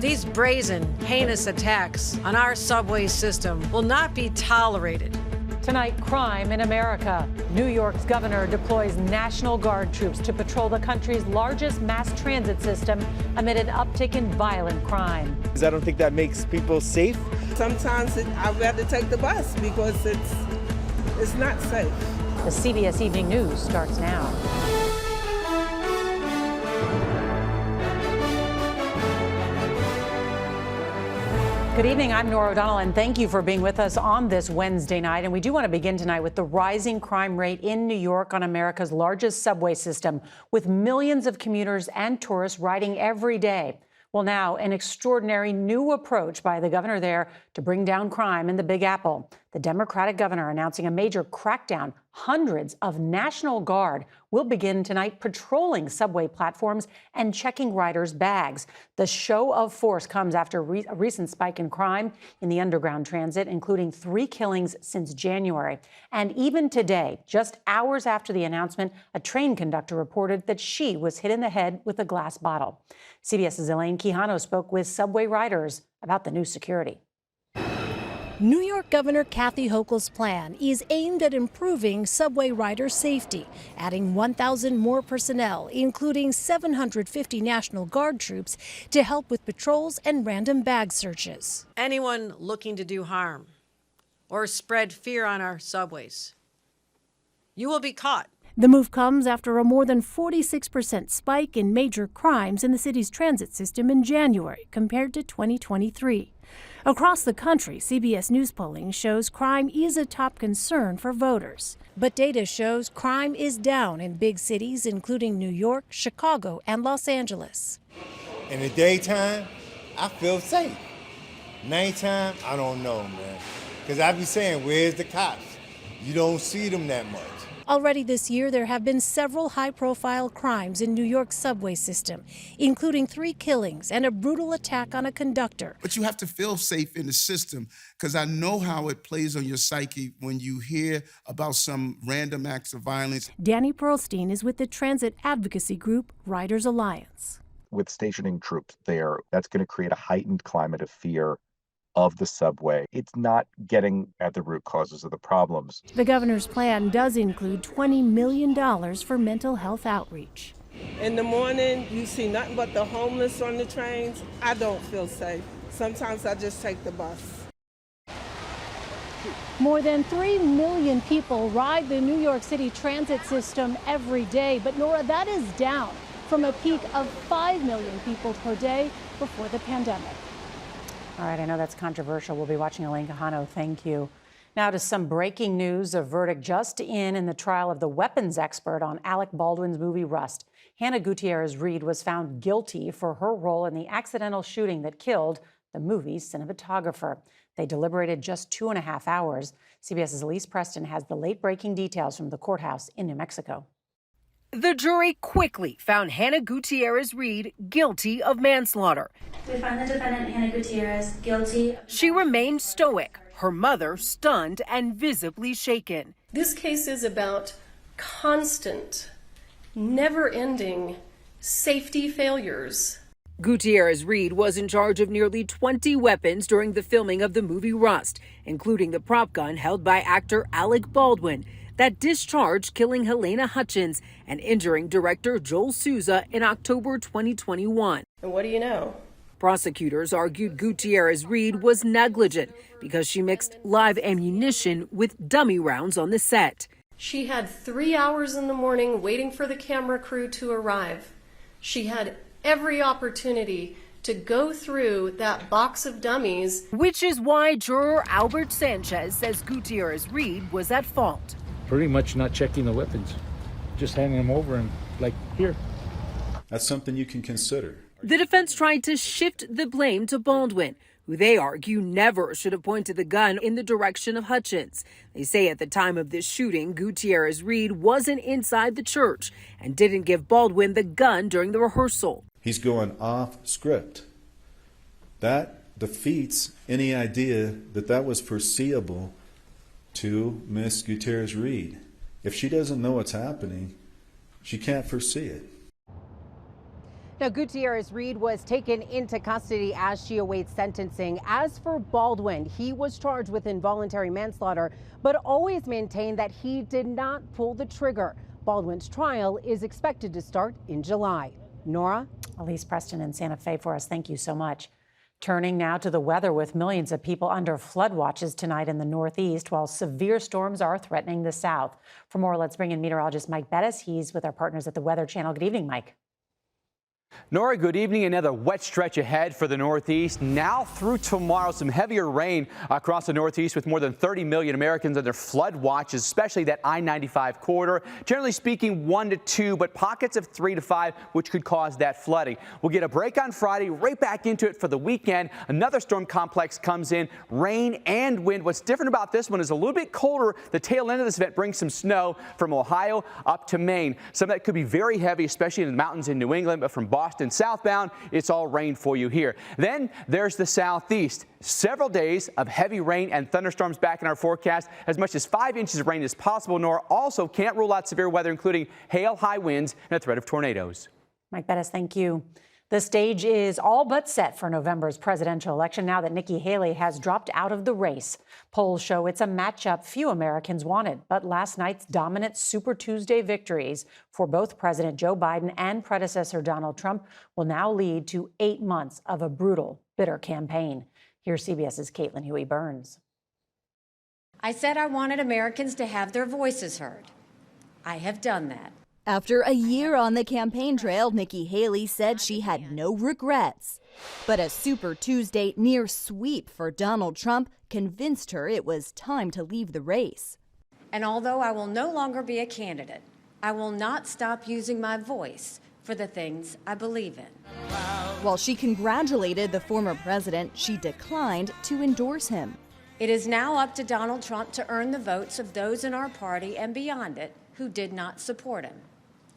These brazen, heinous attacks on our subway system will not be tolerated. Tonight, crime in America. New York's governor deploys National Guard troops to patrol the country's largest mass transit system amid an uptick in violent crime. I don't think that makes people safe. Sometimes I'd rather take the bus because it's not safe. The CBS Evening News starts now. Good evening, I'm Nora O'Donnell, and thank you for being with us on this Wednesday night. And we do want to begin tonight with the rising crime rate in New York on America's largest subway system, with millions of commuters and tourists riding every day. Well, now, an extraordinary new approach by the governor there to bring down crime in the Big Apple. The Democratic governor announcing a major crackdown. Hundreds of National Guard will begin tonight patrolling subway platforms and checking riders' bags. The show of force comes after a recent spike in crime in the underground transit, including 3 killings since January. And even today, just hours after the announcement, a train conductor reported that she was hit in the head with a glass bottle. CBS's Elaine Quijano spoke with subway riders about the new security. New York Governor Kathy Hochul's plan is aimed at improving subway rider safety, adding 1,000 more personnel, including 750 National Guard troops, to help with patrols and random bag searches. Anyone looking to do harm or spread fear on our subways, you will be caught. The move comes after a more than 46% spike in major crimes in the city's transit system in January compared to 2023. Across the country, CBS News polling shows crime is a top concern for voters. But data shows crime is down in big cities, including New York, Chicago, and Los Angeles. In the daytime, I feel safe. Nighttime, I don't know, man. Because I be saying, where's the cops? You don't see them that much. Already this year, there have been several high-profile crimes in New York's subway system, including 3 killings and a brutal attack on a conductor. But you have to feel safe in the system, because I know how it plays on your psyche when you hear about some random acts of violence. Danny Perlstein is with the transit advocacy group Riders Alliance. With stationing troops there, that's going to create a heightened climate of fear of the subway. It's not getting at the root causes of the problems. The governor's plan does include $20 million for mental health outreach. In the morning, you see nothing but the homeless on the trains. I don't feel safe. Sometimes I just take the bus. More than 3 million people ride the New York City transit system every day. But Nora, that is down from a peak of 5 million people per day before the pandemic. All right, I know that's controversial. We'll be watching Elaine Quijano. Thank you. Now to some breaking news. A verdict just in the trial of the weapons expert on Alec Baldwin's movie Rust. Hannah Gutierrez-Reed was found guilty for her role in the accidental shooting that killed the movie's cinematographer. They deliberated just 2.5 hours. CBS's Elise Preston has the late-breaking details from the courthouse in New Mexico. The jury quickly found Hannah Gutierrez-Reed guilty of manslaughter. We find the defendant, Hannah Gutierrez, guilty. She remained stoic, her mother stunned and visibly shaken. This case is about constant, never-ending safety failures. Gutierrez-Reed was in charge of nearly 20 weapons during the filming of the movie Rust, including the prop gun held by actor Alec Baldwin that discharged, killing Helena Hutchins and injuring director Joel Souza in October 2021. And what do you know? Prosecutors argued Gutierrez-Reed was negligent because she mixed live ammunition with dummy rounds on the set. She had 3 hours in the morning waiting for the camera crew to arrive. She had every opportunity to go through that box of dummies. Which is why juror Albert Sanchez says Gutierrez-Reed was at fault. Pretty much not checking the weapons, just handing them over and like, here. That's something you can consider. The defense tried to shift the blame to Baldwin, who they argue never should have pointed the gun in the direction of Hutchins. They say at the time of this shooting, Gutierrez-Reed wasn't inside the church and didn't give Baldwin the gun during the rehearsal. He's going off script. That defeats any idea that that was foreseeable to Miss Gutierrez-Reed. If she doesn't know what's happening, she can't foresee it. Now, Gutierrez Reed was taken into custody as she awaits sentencing. As for Baldwin, he was charged with involuntary manslaughter, but always maintained that he did not pull the trigger. Baldwin's trial is expected to start in July. Nora? Elise Preston in Santa Fe for us. Thank you so much. Turning now to the weather, with millions of people under flood watches tonight in the Northeast, while severe storms are threatening the South. For more, let's bring in meteorologist Mike Bettis. He's with our partners at the Weather Channel. Good evening, Mike. Nora, good evening. Another wet stretch ahead for the Northeast. Now through tomorrow, some heavier rain across the Northeast with more than 30 million Americans under flood watches, especially that I-95 corridor. Generally speaking, 1 to 2, but pockets of 3 to 5, which could cause that flooding. We'll get a break on Friday, right back into it for the weekend. Another storm complex comes in, rain and wind. What's different about this one is a little bit colder. The tail end of this event brings some snow from Ohio up to Maine. Some of that could be very heavy, especially in the mountains in New England, but from Boston southbound, it's all rain for you here. Then there's the Southeast. Several days of heavy rain and thunderstorms back in our forecast. As much as 5 inches of rain is possible. Nor also can't rule out severe weather, including hail, high winds, and a threat of tornadoes. Mike Bettis, thank you. The stage is all but set for November's presidential election now that Nikki Haley has dropped out of the race. Polls show it's a matchup few Americans wanted, but last night's dominant Super Tuesday victories for both President Joe Biden and predecessor Donald Trump will now lead to 8 months of a brutal, bitter campaign. Here's CBS's Caitlin Huey-Burns. I said I wanted Americans to have their voices heard. I have done that. After a year on the campaign trail, Nikki Haley said she had no regrets. But a Super Tuesday near sweep for Donald Trump convinced her it was time to leave the race. And although I will no longer be a candidate, I will not stop using my voice for the things I believe in. While she congratulated the former president, she declined to endorse him. It is now up to Donald Trump to earn the votes of those in our party and beyond it who did not support him.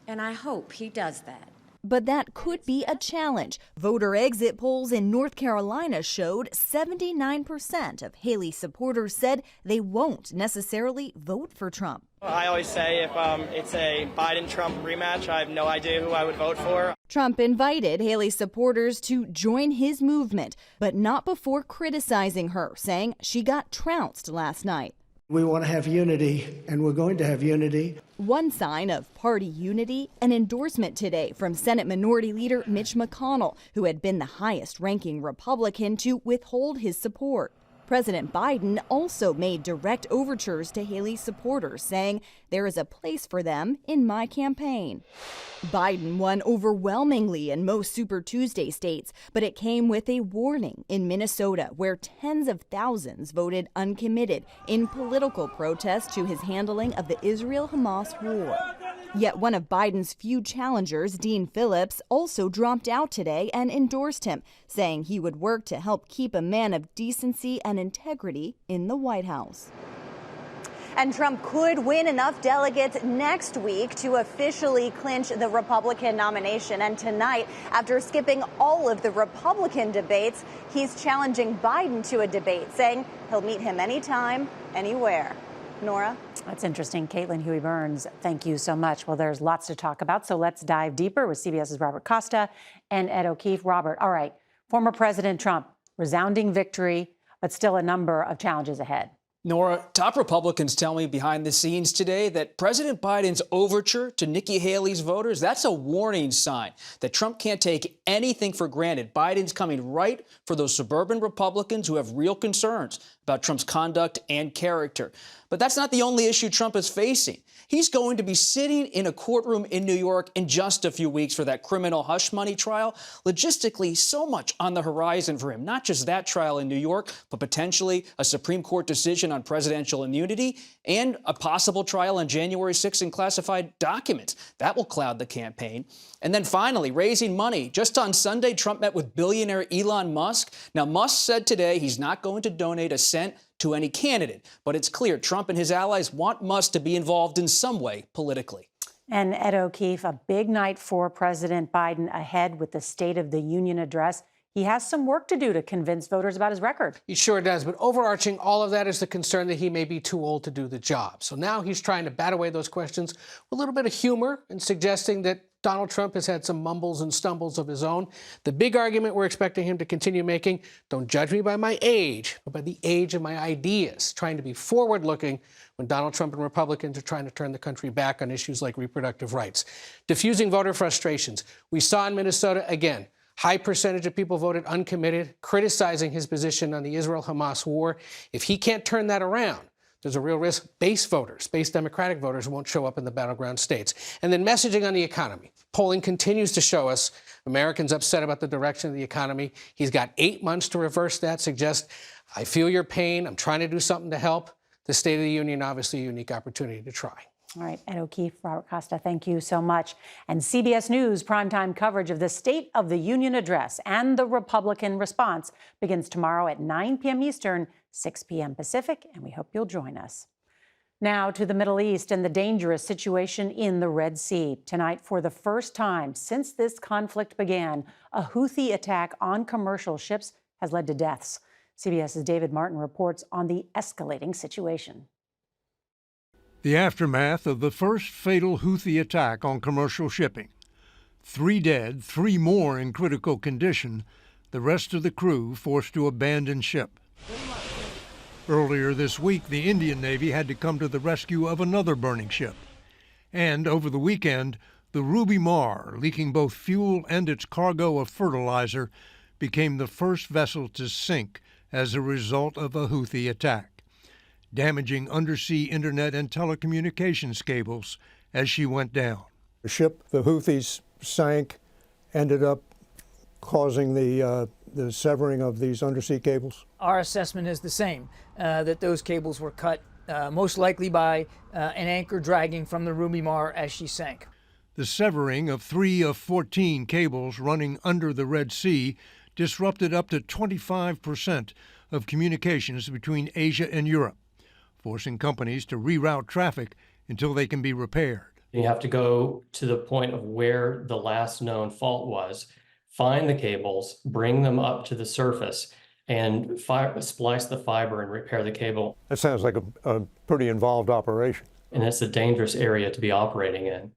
And I hope he does that. But that could be a challenge. Voter exit polls in North Carolina showed 79% of Haley supporters said they won't necessarily vote for Trump. I always say if it's a Biden-Trump rematch, I have no idea who I would vote for. Trump invited Haley supporters to join his movement, but not before criticizing her, saying she got trounced last night. We want to have unity, and we're going to have unity. One sign of party unity, an endorsement today from Senate Minority Leader Mitch McConnell, who had been the highest-ranking Republican to withhold his support. President Biden also made direct overtures to Haley's supporters, saying there is a place for them in my campaign. Biden won overwhelmingly in most Super Tuesday states, but it came with a warning in Minnesota, where tens of thousands voted uncommitted in political protest to his handling of the Israel-Hamas war. Yet one of Biden's few challengers, Dean Phillips, also dropped out today and endorsed him, saying he would work to help keep a man of decency and integrity in the White House. And Trump could win enough delegates next week to officially clinch the Republican nomination. And tonight, after skipping all of the Republican debates, he's challenging Biden to a debate, saying he'll meet him anytime, anywhere. Nora? That's interesting. Caitlin Huey-Burns, thank you so much. Well, there's lots to talk about, so let's dive deeper with CBS's Robert Costa and Ed O'Keefe. Robert, all right, former President Trump, resounding victory, but still a number of challenges ahead. Nora, top Republicans tell me behind the scenes today that President Biden's overture to Nikki Haley's voters, that's a warning sign that Trump can't take anything for granted. Biden's coming right for those suburban Republicans who have real concerns about Trump's conduct and character. But that's not the only issue Trump is facing. He's going to be sitting in a courtroom in New York in just a few weeks for that criminal hush money trial. Logistically, so much on the horizon for him. Not just that trial in New York, but potentially a Supreme Court decision on presidential immunity and a possible trial on January 6th in classified documents. That will cloud the campaign. And then finally, raising money. Just on Sunday, Trump met with billionaire Elon Musk. Now, Musk said today he's not going to donate a cent to any candidate. But it's clear Trump and his allies want Musk to be involved in some way politically. And Ed O'Keefe, a big night for President Biden ahead with the State of the Union address. He has some work to do to convince voters about his record. He sure does. But overarching all of that is the concern that he may be too old to do the job. So now he's trying to bat away those questions with a little bit of humor and suggesting that Donald Trump has had some mumbles and stumbles of his own. The big argument we're expecting him to continue making, don't judge me by my age, but by the age of my ideas, trying to be forward-looking when Donald Trump and Republicans are trying to turn the country back on issues like reproductive rights. Diffusing voter frustrations. We saw in Minnesota, again, high percentage of people voted uncommitted, criticizing his position on the Israel-Hamas war. If he can't turn that around, there's a real risk base voters, base Democratic voters, won't show up in the battleground states. And then messaging on the economy. Polling continues to show us Americans upset about the direction of the economy. He's got 8 months to reverse that, suggest, I feel your pain, I'm trying to do something to help. The State of the Union, obviously a unique opportunity to try. All right, Ed O'Keefe, Robert Costa, thank you so much. And CBS News primetime coverage of the State of the Union address and the Republican response begins tomorrow at 9 p.m. Eastern, 6 p.m. Pacific, and we hope you'll join us. Now to the Middle East and the dangerous situation in the Red Sea. Tonight, for the first time since this conflict began, a Houthi attack on commercial ships has led to deaths. CBS's David Martin reports on the escalating situation. The aftermath of the first fatal Houthi attack on commercial shipping. 3 dead, 3 more in critical condition, the rest of the crew forced to abandon ship. Earlier this week, the Indian Navy had to come to the rescue of another burning ship. And over the weekend, the Ruby Mar, leaking both fuel and its cargo of fertilizer, became the first vessel to sink as a result of a Houthi attack, damaging undersea internet and telecommunications cables as she went down. The ship the Houthis sank ended up causing the severing of these undersea cables? Our assessment is the same, that those cables were cut most likely by an anchor dragging from the Ruby Mar as she sank. The severing of 3 of 14 cables running under the Red Sea disrupted up to 25% of communications between Asia and Europe, forcing companies to reroute traffic until they can be repaired. You have to go to the point of where the last known fault was, find the cables, bring them up to the surface, and splice the fiber and repair the cable. That sounds like a pretty involved operation. And it's a dangerous area to be operating in.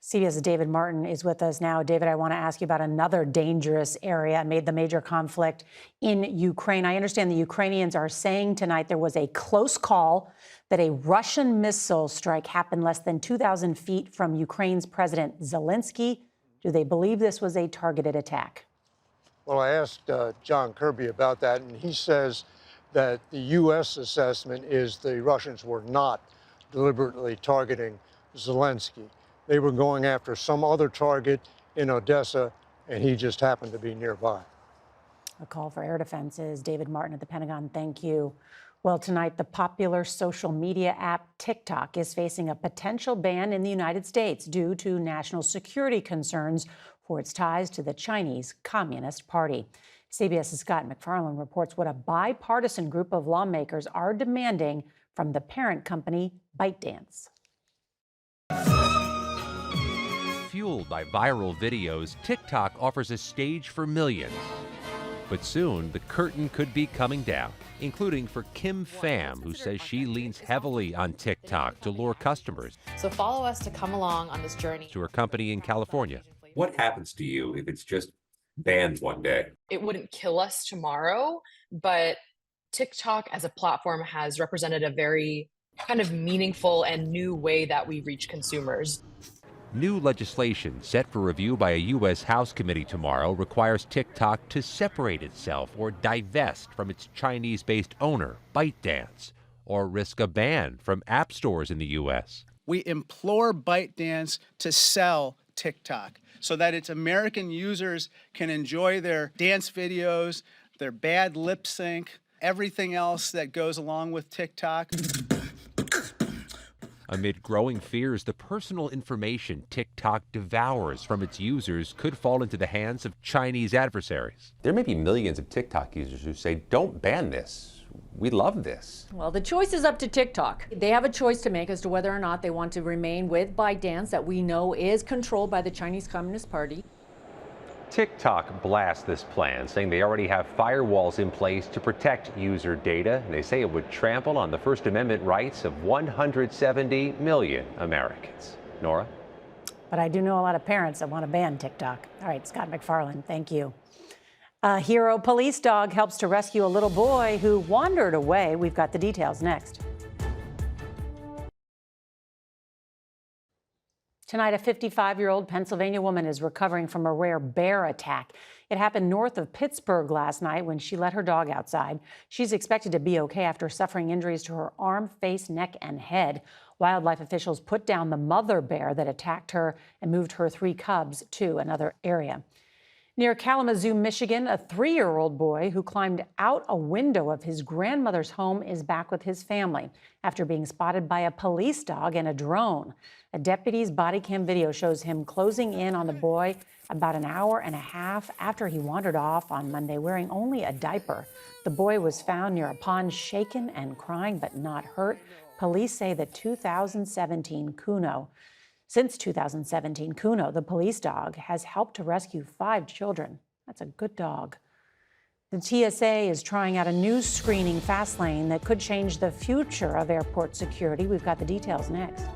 CBS's David Martin is with us now. David, I want to ask you about another dangerous area amid the major conflict in Ukraine. I understand the Ukrainians are saying tonight there was a close call that a Russian missile strike happened less than 2,000 feet from Ukraine's President Zelensky. Do they believe this was a targeted attack? Well, I asked John Kirby about that, and he says that the U.S. assessment is the Russians were not deliberately targeting Zelensky. They were going after some other target in Odessa, and he just happened to be nearby. A call for air defenses. David Martin at the Pentagon, thank you. Well, tonight, the popular social media app TikTok is facing a potential ban in the United States due to national security concerns for its ties to the Chinese Communist Party. CBS's Scott McFarland reports what a bipartisan group of lawmakers are demanding from the parent company, ByteDance. Fueled by viral videos, TikTok offers a stage for millions. But soon, the curtain could be coming down, including for Kim Pham, who says she leans heavily on TikTok to lure customers. So follow us to come along on this journey. To her company in California. What happens to you if it's just banned one day? It wouldn't kill us tomorrow, but TikTok as a platform has represented a very kind of meaningful and new way that we reach consumers. New legislation set for review by a U.S. House committee tomorrow requires TikTok to separate itself or divest from its Chinese-based owner, ByteDance, or risk a ban from app stores in the U.S. We implore ByteDance to sell TikTok so that its American users can enjoy their dance videos, their bad lip sync, everything else that goes along with TikTok. Amid growing fears, the personal information TikTok devours from its users could fall into the hands of Chinese adversaries. There may be millions of TikTok users who say, don't ban this. We love this. Well, the choice is up to TikTok. They have a choice to make as to whether or not they want to remain with ByteDance, that we know is controlled by the Chinese Communist Party. TikTok blasts this plan, saying they already have firewalls in place to protect user data, and they say it would trample on the First Amendment rights of 170 million Americans. Nora? But I do know a lot of parents that want to ban TikTok. All right, Scott McFarland, thank you. A hero police dog helps to rescue a little boy who wandered away. We've got the details next. Tonight, a 55-year-old Pennsylvania woman is recovering from a rare bear attack. It happened north of Pittsburgh last night when she let her dog outside. She's expected to be okay after suffering injuries to her arm, face, neck, and head. Wildlife officials put down the mother bear that attacked her and moved her 3 cubs to another area. Near Kalamazoo, Michigan, a 3-year-old boy who climbed out a window of his grandmother's home is back with his family after being spotted by a police dog and a drone. A deputy's body cam video shows him closing in on the boy about an hour and a half after he wandered off on Monday wearing only a diaper. The boy was found near a pond, shaken and crying but not hurt. Police say the 2017 Kuno. Since 2017, Kuno, the police dog, has helped to rescue 5 children. That's a good dog. The TSA is trying out a new screening fast lane that could change the future of airport security. We've got the details next.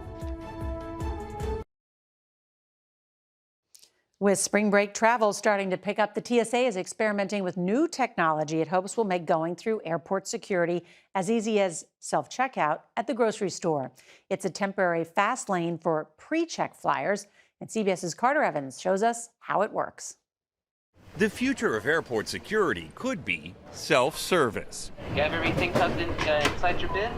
With spring break travel starting to pick up, the TSA is experimenting with new technology it hopes will make going through airport security as easy as self-checkout at the grocery store. It's a temporary fast lane for pre-check flyers, and CBS's Carter Evans shows us how it works. The future of airport security could be self-service. You have everything tucked inside your bin?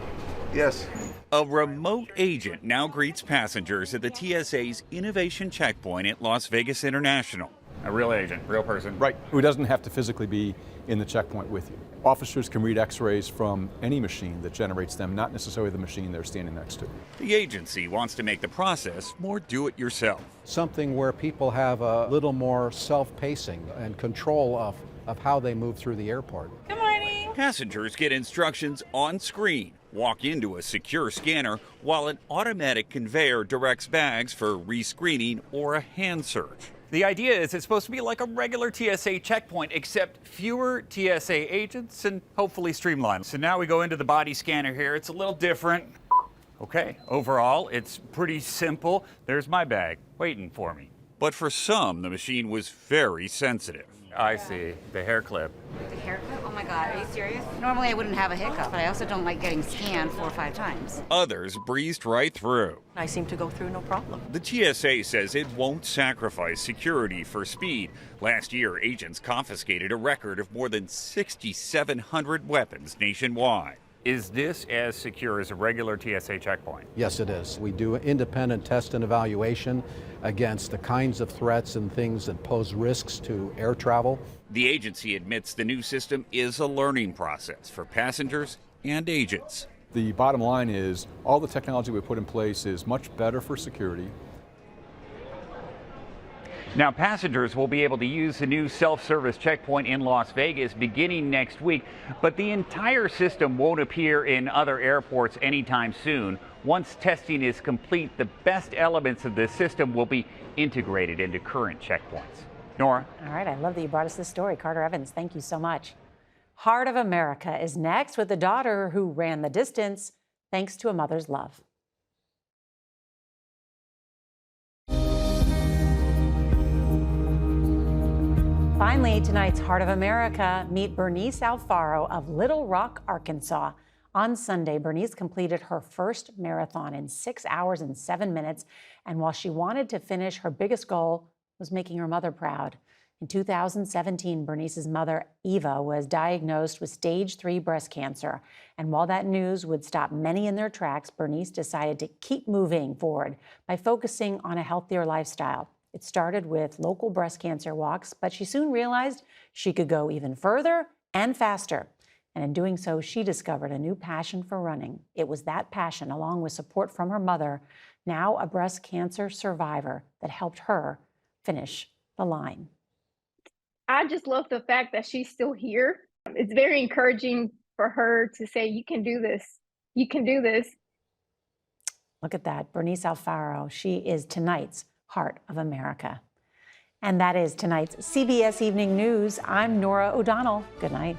Yes. A remote agent now greets passengers at the TSA's Innovation Checkpoint at Las Vegas International. A real agent, real person. Right, who doesn't have to physically be in the checkpoint with you. Officers can read x-rays from any machine that generates them, not necessarily the machine they're standing next to. The agency wants to make the process more do-it-yourself. Something where people have a little more self-pacing and control of how they move through the airport. Good morning. Passengers get instructions on screen, walk into a secure scanner, while an automatic conveyor directs bags for rescreening or a hand search. The idea is it's supposed to be like a regular TSA checkpoint, except fewer TSA agents and hopefully streamlined. So now we go into the body scanner here. It's a little different. Okay, overall, it's pretty simple. There's my bag waiting for me. But for some, the machine was very sensitive. I see. The hair clip. The hair clip? Oh my God, are you serious? Normally I wouldn't have a hiccup, but I also don't like getting scanned 4 or 5 times. Others breezed right through. I seem to go through no problem. The TSA says it won't sacrifice security for speed. Last year, agents confiscated a record of more than 6,700 weapons nationwide. Is this as secure as a regular TSA checkpoint? Yes, it is. We do independent test and evaluation against the kinds of threats and things that pose risks to air travel. The agency admits the new system is a learning process for passengers and agents. The bottom line is all the technology we put in place is much better for security. Now, passengers will be able to use the new self-service checkpoint in Las Vegas beginning next week, but the entire system won't appear in other airports anytime soon. Once testing is complete, the best elements of this system will be integrated into current checkpoints. Nora? All right, I love that you brought us this story. Carter Evans, thank you so much. Heart of America is next with a daughter who ran the distance thanks to a mother's love. Finally, tonight's Heart of America, meet Bernice Alfaro of Little Rock, Arkansas. On Sunday, Bernice completed her first marathon in 6 hours and 7 minutes, and while she wanted to finish, her biggest goal was making her mother proud. In 2017, Bernice's mother, Eva, was diagnosed with stage 3 breast cancer, and while that news would stop many in their tracks, Bernice decided to keep moving forward by focusing on a healthier lifestyle. It started with local breast cancer walks, but she soon realized she could go even further and faster. And in doing so, she discovered a new passion for running. It was that passion, along with support from her mother, now a breast cancer survivor, that helped her finish the line. I just love the fact that she's still here. It's very encouraging for her to say, you can do this. You can do this. Look at that, Bernice Alfaro. She is tonight's Heart of America. And that is tonight's CBS Evening News. I'm Nora O'Donnell. Good night.